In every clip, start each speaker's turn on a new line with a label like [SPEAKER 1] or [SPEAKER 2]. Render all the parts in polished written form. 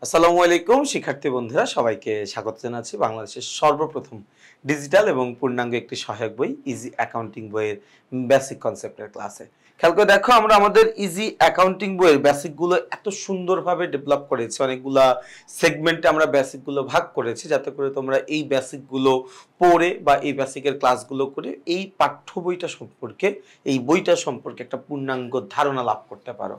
[SPEAKER 1] আসসালামু আলাইকুম শিক্ষার্থী বন্ধুরা, সবাইকে স্বাগত জানাচ্ছি বাংলাদেশের সর্বপ্রথম ডিজিটাল এবং পূর্ণাঙ্গ একটি সহায়ক বই ইজি অ্যাকাউন্টিং বইয়ের বেসিক কনসেপ্টের ক্লাসে। খেয়াল করে দেখো, আমরা আমাদের ইজি অ্যাকাউন্টিং বইয়ের বেসিকগুলো এত সুন্দরভাবে ডেভেলপ করেছি, অনেকগুলা সেগমেন্টে আমরা বেসিকগুলো ভাগ করেছি, যাতে করে তোমরা এই বেসিকগুলো পড়ে বা এই বেসিকের ক্লাসগুলো করে এই পাঠ্য বইটা সম্পর্কে, এই বইটা সম্পর্কে একটা পূর্ণাঙ্গ ধারণা লাভ করতে পারো।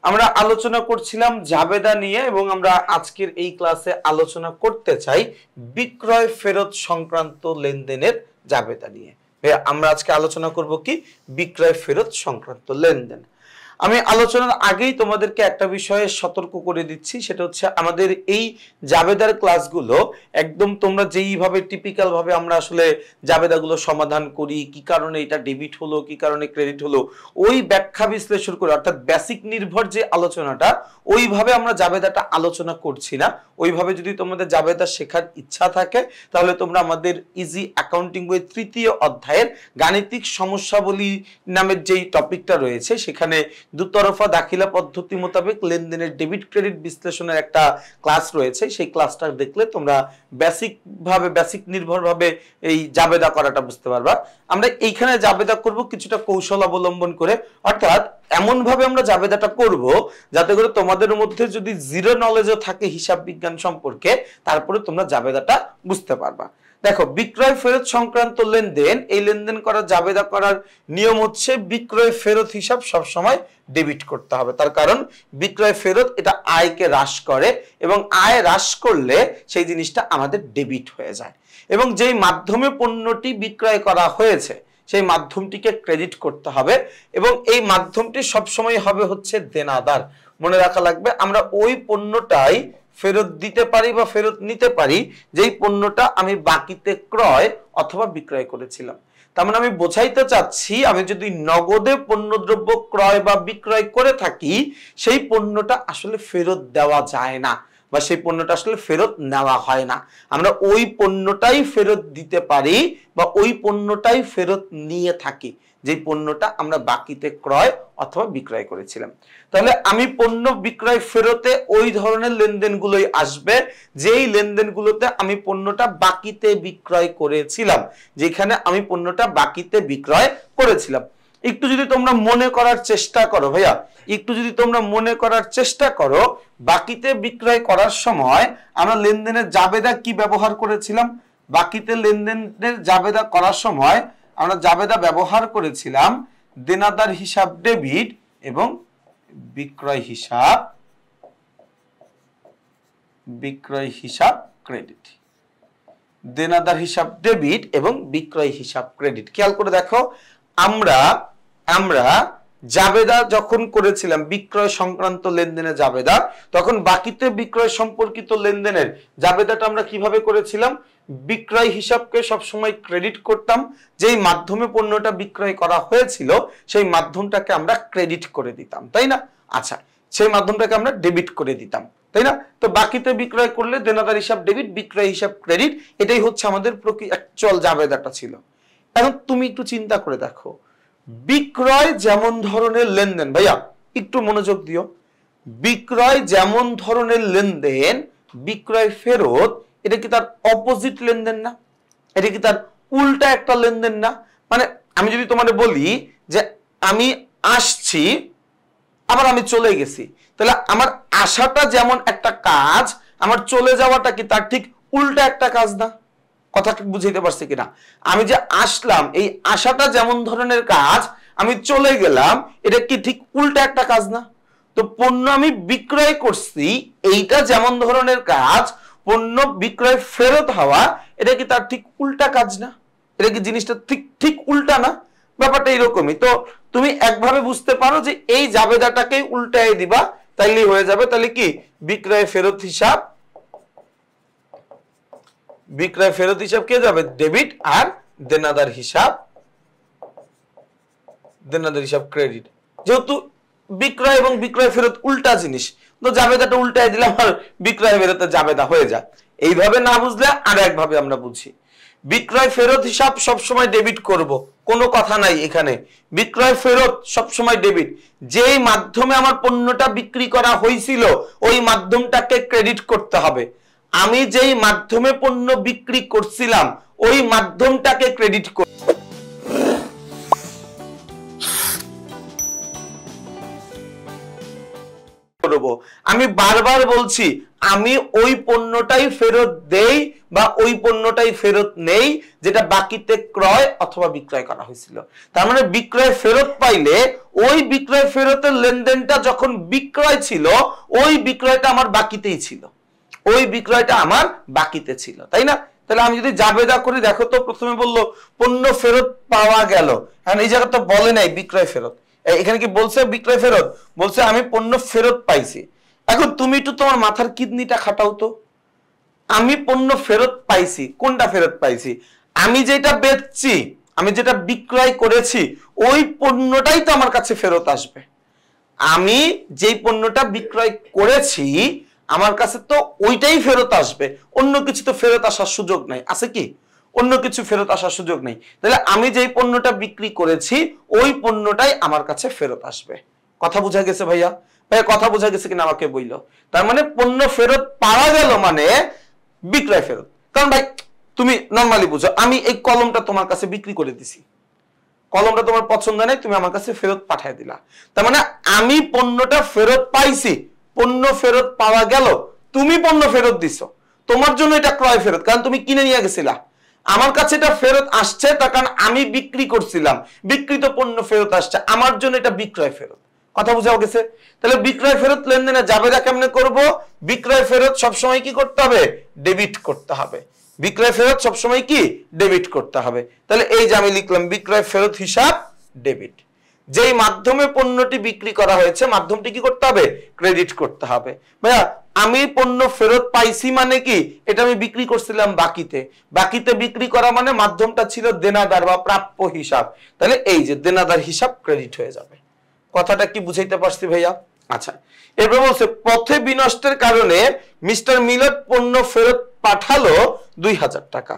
[SPEAKER 1] আমরা আলোচনা করছিলাম জাবেদা নিয়ে এবং আমরা আজকের এই ক্লাসে আলোচনা করতে চাই বিক্রয় ফেরত সংক্রান্ত লেনদেনের জাবেদা নিয়ে। আমরা আজকে আলোচনা করব কি বিক্রয় ফেরত সংক্রান্ত লেনদেন। আমি আলোচনার আগেই তোমাদেরকে একটা বিষয়ে সতর্ক করে দিচ্ছি, সেটা হচ্ছে আমাদের এই জাবেদার ক্লাসগুলো একদম তোমরা যেইভাবে টিপিক্যাল ভাবে আমরা আসলে জাবেদাগুলো সমাধান করি, কি কারণে এটা ডেবিট হলো, কি কারণে ক্রেডিট হলো, ওই ব্যাখ্যা বিশ্লেষণ করে অর্থাৎ বেসিক নির্ভর যে আলোচনাটা, ওইভাবে আমরা জাবেদাটা আলোচনা করছি না। ওইভাবে যদি তোমাদের জাবেদা শেখার ইচ্ছা থাকে তাহলে তোমরা আমাদের ইজি অ্যাকাউন্টিং বই তৃতীয় অধ্যায়ের গাণিতিক সমস্যাবলী নামের যেই টপিকটা রয়েছে, সেখানে দুতরফা দাখিলা পদ্ধতি মোতাবেক লেনদেনের ডেবিট ক্রেডিট বিশ্লেষণের একটা ক্লাস রয়েছে। সেই ক্লাসটা দেখলে তোমরা বেসিক নির্ভরভাবে এই জাবেদা করাটা বুঝতে পারবা। আমরা এইখানে জাবেদা করব কিছুটা কৌশল অবলম্বন করে, অর্থাৎ এমন ভাবে আমরা জাবেদাটা করব যাতে করে তোমাদের মধ্যে যদি জিরো নলেজও থাকে হিসাব বিজ্ঞান সম্পর্কে, তারপরে তোমরা জাবেদাটা বুঝতে পারবা। দেখো, বিক্রয় ফেরত সংক্রান্ত লেনদেন, এই লেনদেন করার জাবেদা করার নিয়ম হচ্ছে বিক্রয় ফেরত হিসাব সবসময় ডেবিট করতে হবে। তার কারণ বিক্রয় ফেরত এটা আয়কে হ্রাস করে এবং আয় হ্রাস করলে সেই জিনিসটা আমাদের ডেবিট হয়ে যায় এবং যেই মাধ্যমে পণ্যটি বিক্রয় করা হয়েছে সেই মাধ্যমটিকে ক্রেডিট করতে হবে এবং এই মাধ্যমটি সবসময় হবে হচ্ছে দেনাদার। মনে রাখা লাগবে, আমরা ওই পণ্যটাই ফেরত দিতে পারি বা ফেরত নিতে পারি যেই পণ্যটা আমি বাকিতে ক্রয় অথবা বিক্রয় করেছিলাম। তার মানে আমি বোঝাইতে চাচ্ছি, আমি যদি নগদে পণ্যদ্রব্য ক্রয় বা বিক্রয় করে থাকি, সেই পণ্যটা আসলে ফেরত দেওয়া যায় না বা সেই পণ্যটা আসলে ফেরত নেওয়া হয় না। আমরা ওই পণ্যটাই ফেরত দিতে পারি বা ওই পণ্যটাই ফেরত নিয়ে থাকি যে পণ্যটা আমরা বাকিতে ক্রয় অথবা বিক্রয় করেছিলাম। তাহলে আমি পণ্য বিক্রয় ফেরতে ওই ধরনের লেনদেনগুলোই আসবে যেই লেনদেনগুলোতে আমি পণ্যটা বাকিতে বিক্রয় করেছিলাম, যেখানে আমি পণ্যটা বাকিতে বিক্রয় করেছিলাম। একটু যদি তোমরা মনে করার চেষ্টা করো ভাইয়া, একটু যদি তোমরা মনে করার চেষ্টা করো, বাকিতে বিক্রয় করার সময় আমরা লেনদেনের জাবেদা কি ব্যবহার করেছিলাম? বাকিতে লেনদেনের জাবেদা করার সময় আমরা জাবেদা ব্যবহার করেছিলাম দেনাদার হিসাব ডেবিট এবং বিক্রয় হিসাব ক্রেডিট। দেনাদার হিসাব ডেবিট এবং বিক্রয় হিসাব ক্রেডিট। খেয়াল করে দেখো, আমরা জাবেদা যখন করেছিলাম বিক্রয় সংক্রান্ত লেনদেনের জাবেদা, তখন বাকিতে বিক্রয় সম্পর্কিত লেনদেনের জাবেদাটা আমরা কিভাবে করেছিলাম? বিক্রয় হিসাবকে সবসময় ক্রেডিট করতাম, যেই মাধ্যমে পণ্যটা বিক্রয় করা হয়েছিল সেই মাধ্যমটাকে আমরা ক্রেডিট করে দিতাম, তাই না? আচ্ছা, সেই মাধ্যমটাকে আমরা ডেবিট করে দিতাম, তাই না? তো বাকিতে বিক্রয় করলে দেনাদার হিসাব ডেবিট, বিক্রয় হিসাব ক্রেডিট, এটাই হচ্ছে আমাদের অ্যাকচুয়াল জাবেদাটা ছিল। এখন তুমি একটু চিন্তা করে দেখো, বিক্রয় যেমন ধরনের লেনদেন, ভাইয়া একটু মনোযোগ দিও, বিক্রয় যেমন ধরনের লেনদেন, বিক্রয় ফেরত এটা কি তার অপোজিট লেনদেন না? এটা কি তার উল্টা একটা লেনদেন না? মানে আমি যদি তোমাদের বলি যে আমি আসছি আবার আমি চলে গেছি, তাহলে আমার আসাটা যেমন একটা কাজ, আমার চলে যাওয়াটা কি তার ঠিক উল্টা একটা কাজ না? কথা বুঝাইতে পারছি কিনা? আমি যে আসলাম, এই আসাটা যেমন ধরনের কাজ, আমি চলে গেলাম, এটা কি ঠিক উল্টা একটা কাজ না? তো পণ্য আমি বিক্রয় করছি, এইটা যেমন ধরনের কাজ, পণ্য বিক্রয় ফেরত হওয়া, এটা কি তার ঠিক উল্টা কাজ না? এটা কি জিনিসটা ঠিক উল্টা না? ব্যাপারটা এরকমই। তো তুমি একভাবে বুঝতে পারো যে এই জাবেদাটাকে উল্টায় দিবা, তাইলেই হয়ে যাবে। তাহলে কি বিক্রয় ফেরত হিসাব কে যাবে? ডেবিট, আর দেনাদার হিসাব ক্রেডিট। যেহেতু বিক্রয় এবং বিক্রয় ফেরত উল্টা জিনিস, তো জাবেদাটা উল্টায় দিলাম আর বিক্রয় ফেরতের জাবেদা হয়ে যায়। এইভাবে না বুঝলে আর একভাবে আমরা বুঝি। বিক্রয় ফেরত হিসাব সবসময় ডেবিট করব, কোনো কথা নাই এখানে। বিক্রয় ফেরত সবসময় ডেবিট। যেই মাধ্যমে আমার পণ্যটা বিক্রি করা হয়েছিল ওই মাধ্যমটাকে ক্রেডিট করতে হবে। আমি যেই মাধ্যমে পণ্য বিক্রি করছিলাম ওই মাধ্যমটাকে ক্রেডিট করব। আমি বারবার বলছি আমি ওই পণ্যটাই ফেরত দেই বা ওই পণ্যটাই ফেরত নেই যেটা বাকিতে ক্রয় অথবা বিক্রয় করা হয়েছিল। তার মানে বিক্রয় ফেরত পাইলে ওই বিক্রয় ফেরতের লেনদেনটা যখন বিক্রয় ছিল ওই বিক্রয়টা আমার বাকিতেই ছিল, ওই বিক্রয়টা আমার বাকিতে ছিল, তাই না? তাহলে আমি যদি জাবেদা করি, দেখো তো প্রথমে বললো পণ্য ফেরত পাওয়া গেল, হ্যাঁ এই জায়গা তো বলে নাই বিক্রয় ফেরত, এখানে কি বলছে বিক্রয় ফেরত? বলছে আমি পণ্য ফেরত পাইছি। এখন তুমি একটু তোমার মাথার কিডনিটা খাটাও তো, আমি পণ্য ফেরত পাইছি, কোনটা ফেরত পাইছি? আমি যেটা বেচছি, আমি যেটা বিক্রয় করেছি ওই পণ্যটাই তো আমার কাছে ফেরত আসবে। আমি যেই পণ্যটা বিক্রয় করেছি আমার কাছে তো ওইটাই ফেরত আসবে, অন্য কিছু তো ফেরত আসার সুযোগ নাই, আছে কি? অন্য কিছু ফেরত আসার সুযোগ নেই। তাহলে আমি যেই পণ্যটা বিক্রি করেছি ওই পণ্যটাই আমার কাছে ফেরত আসবে। কথা বোঝা গেছে ভাইয়া? ভাইয়া কথা বোঝা গেছে কিনা আমাকে বইলো। তার মানে পণ্য ফেরত পাওয়া গেল মানে বিক্রয় ফেরত। কারণ ভাই তুমি নরমালি বুঝো, আমি এই কলমটা তোমার কাছে বিক্রি করে দিছি, কলমটা তোমার পছন্দ নাই, তুমি আমার কাছে ফেরত পাঠিয়ে দিলা। তার মানে আমি পণ্যটা ফেরত পাইছি, পণ্য ফেরত পাওয়া গেল, তুমি পণ্য ফেরত দিছো, তোমার জন্য এটা ক্রয় ফেরত, কারণ তুমি কিনে নিয়ে গেছিলা। আমার কাছে এটা ফেরত আসছে তার কারণ আমি বিক্রি করছিলাম, বিক্রিত পণ্য ফেরত আসছে, আমার জন্য এটা বিক্রয় ফেরত। কথা বুঝাও গেছে? তাহলে বিক্রয় ফেরত লেনদেনে জাবেদা কেমনে করব? বিক্রয় ফেরত সবসময় কি করতে হবে? ডেবিট করতে হবে। বিক্রয় ফেরত সবসময় কি? ডেবিট করতে হবে। তাহলে এই যে আমি লিখলাম বিক্রয় ফেরত হিসাব ডেবিট। যেই মাধ্যমে পণ্যটি বিক্রি করা হয়েছে মাধ্যমটি কি করতে হবে? ক্রেডিট করতে হবে। ভাইয়া আমি পণ্য ফেরত পাইছি মানে কি? এটা আমি বিক্রি করছিলাম বাকিতে, বাকিতে বিক্রি করা মানে মাধ্যমটা ছিল দেনাদার বা প্রাপ্য হিসাব, তাহলে এই যে দেনাদার হিসাব ক্রেডিট হয়ে যাবে। কথাটা কি বুঝাইতে পারছি ভাইয়া? আচ্ছা, এরপর বলছে পথে বিনষ্টের কারণে মিস্টার মিলন পণ্য ফেরত পাঠালো 2000 টাকা।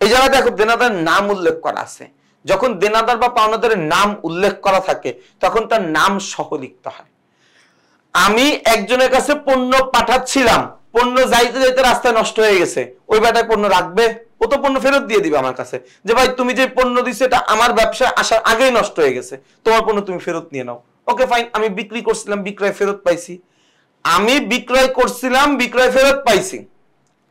[SPEAKER 1] এই জায়গায় দেখো দেনাদার নাম উল্লেখ করা আছে। যখন দেনাদার বা পাওনাদারের নাম উল্লেখ করা থাকে তখন তার নাম সহ লিখতে হয়। আমি একজনের কাছে পণ্য পাঠাচ্ছিলাম, পণ্য যাইতে যাইতে রাস্তায় নষ্ট হয়ে গেছে, ওই বেটায় পণ্য রাখবে? ও তো পণ্য ফেরত দিয়ে দিবে আমার কাছে, যে ভাই তুমি যে পণ্য দিছো এটা আমার ব্যবসায় আসার আগেই নষ্ট হয়ে গেছে, তোমার পণ্য তুমি ফেরত নিয়ে নাও। ওকে ফাইন, আমি বিক্রি করছিলাম, বিক্রয় ফেরত পাইছি। আমি বিক্রয় করছিলাম, বিক্রয় ফেরত পাইছি।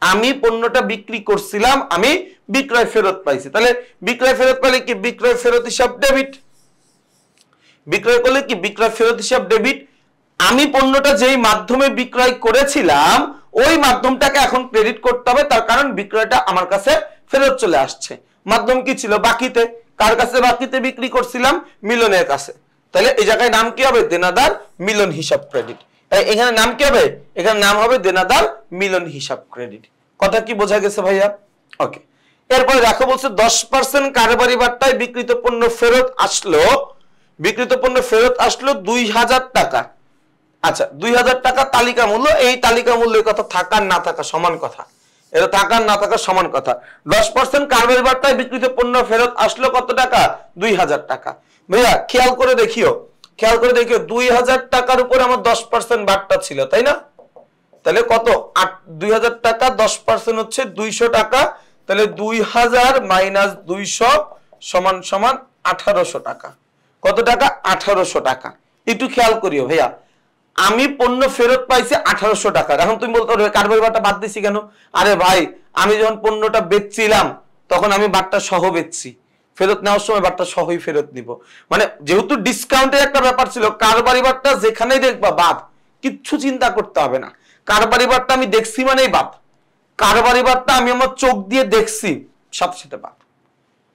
[SPEAKER 1] আমি পণ্যটা বিক্রি করছিলাম, আমি বিক্রয় ফেরত পাইছি। তাহলে বিক্রয় ফেরত পেলে কি? বিক্রয় ফেরত হিসাব ডেবিট। বিক্রয় করলে কি? বিক্রয় ফেরত হিসাব ডেবিট। আমি পণ্যটা যেই মাধ্যমে বিক্রয় করেছিলাম ওই মাধ্যমটাকে এখন ক্রেডিট করতে হবে, তার কারণ বিক্রয়টা আমার কাছে ফেরত চলে আসছে। মাধ্যম কি ছিল? বাকিতে। কার কাছে বাকিতে বিক্রি করছিলাম? মিলনের কাছে। তাহলে এই জায়গায় নাম কি হবে? দেনাদার মিলন হিসাব ক্রেডিট। এখানে নাম কি হবে? এখানে নাম হবে দেনাদার মিলন হিসাব ক্রেডিট। কথা কি বোঝা গেছে ভাইয়া? ওকে, এরপরে দেখো বলছে 10% কারবারি বার্তায় বিক্রিত পণ্য ফেরত আসলো, বিক্রিত পণ্য ফেরত আসলো 2000 টাকা। আচ্ছা, 2000 টাকা তালিকা মূল্য। এই তালিকা মূল্যের কথা থাকার না থাকা সমান কথা, এটা থাকার না থাকা সমান কথা। 10% কারবারি বার্তায় বিক্রিত পণ্য ফেরত আসলো কত টাকা? 2000 টাকা। ভাইয়া খেয়াল করে দেখিও, খেয়াল করে দেখিও 2000 টাকার উপরে আমার 10% বার্তা ছিল, তাই না? তাহলে কত? 2000 টাকা 10% হচ্ছে 200 টাকা। তাহলে 2000 মাইনাস 200 সমান সমান 1800 টাকা। কত টাকা? 1800 টাকা। একটু খেয়াল করিও ভাইয়া, আমি পণ্য ফেরত পাইছি 1800 টাকা। এখন তুমি বলতে পারবে কারবারি বার্তা বাদ দিছি কেন? আরে ভাই আমি যখন পণ্যটা বেচছিলাম তখন আমি বার্তা সহ বেচছি, ফেরত নেওয়ার সময় বার্তা সহই ফেরত নিব। মানে যেহেতু ডিসকাউন্টের একটা ব্যাপার ছিল, কারবারি বার্তা যেখানেই দেখবা বাদ, কিচ্ছু চিন্তা করতে হবে না। কারবারি বার্তা আমি দেখছি মানেই বাদ, কারবারি বার্তা আমি আমার চোখ দিয়ে দেখছি সাথে সাথে বাদ,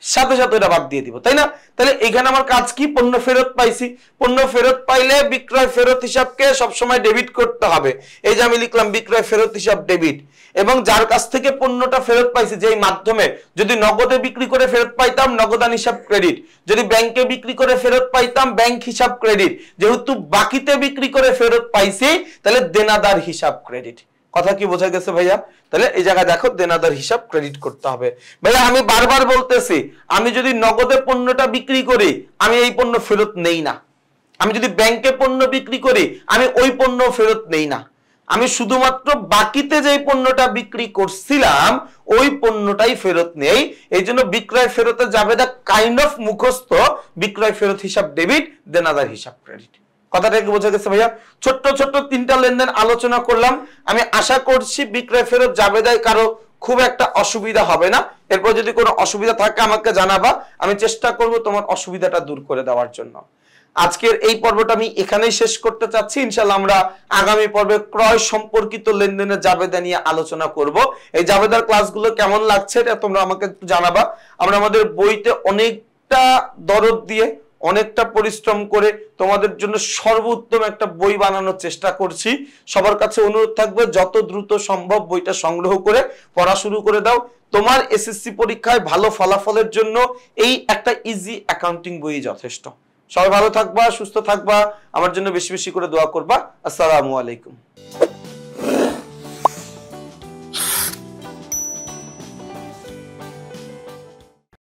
[SPEAKER 1] সাথে সাথে এটা বাদ দিয়ে দিব, তাই না? তাহলে এখানে আমার কাজ কি? পণ্য ফেরত পাইছি। পণ্য ফেরত পাইলে বিক্রয় ফেরত হিসাবকে সবসময় ডেবিট করতে হবে। এই যে আমি লিখলাম বিক্রয় ফেরত হিসাব ডেবিট। এবং যার কাছ থেকে পণ্যটা ফেরত পাইছি, যেই মাধ্যমে, যদি নগদে বিক্রি করে ফেরত পাইতাম নগদান হিসাব ক্রেডিট, যদি ব্যাংকে বিক্রি করে ফেরত পাইতাম ব্যাংক হিসাব ক্রেডিট, যেহেতু বাকিতে বিক্রি করে ফেরত পাইছি তাহলে দেনাদার হিসাব ক্রেডিট। কথা কি বোঝা গেছে ভাইয়া? তাহলে এই জায়গায় দেখো দেনাদার হিসাব ক্রেডিট করতে হবে। ভাইয়া আমি বারবার বলতেছি, আমি যদি নগদে পণ্যটা বিক্রি করি আমি এই পণ্য ফেরত নেই না। আমি যদি ব্যাংকে পণ্য বিক্রি করি আমি ওই পণ্য ফেরত নেই না। আমি শুধুমাত্র বাকিতে যে পণ্যটা বিক্রি করছিলাম ওই পণ্যটাই ফেরত নেই। এই জন্য বিক্রয় ফেরতে যাবে দা কাইন্ড অফ মুখস্থ বিক্রয় ফেরত হিসাব ডেবিট, দেনাদার হিসাব ক্রেডিট। কথাটা কি বোঝা গেছে ভাইয়া? ছোট্ট ছোট্ট 3টা লেনদেন আলোচনা করলাম। আমি আশা করছি বিক্রয় ফেরত যাবে দায় কারো খুব একটা অসুবিধা হবে না। এরপর যদি কোনো অসুবিধা থাকে আমাকে জানাবা, আমি চেষ্টা করব তোমার অসুবিধাটা দূর করে দেওয়ার জন্য। আজকের এই পর্বটা আমি এখানেই শেষ করতে চাচ্ছি। ইনশাআল্লাহ আমরা আগামী পর্বে ক্রয় সম্পর্কিত লেনদেনের জাবেদা নিয়ে আলোচনা করব। এই জাবেদার ক্লাসগুলো কেমন লাগছে এটা তোমরা আমাকে একটু জানাবা। আমরা আমাদের বইতে অনেকটা দরদ দিয়ে অনেকটা পরিশ্রম করে তোমাদের জন্য সর্বোত্তম একটা বই বানানোর চেষ্টা করছি। সবার কাছে অনুরোধ থাকবে যত দ্রুত সম্ভব বইটা সংগ্রহ করে পড়া শুরু করে দাও। তোমার এসএসসি পরীক্ষায় ভালো ফলাফলের জন্য এই একটা ইজি অ্যাকাউন্টিং বই যথেষ্ট। সবাই ভালো থাকবা, সুস্থ থাকবা, আমার জন্য বেশি বেশি করে দোয়া করবা। আসসালামু আলাইকুম।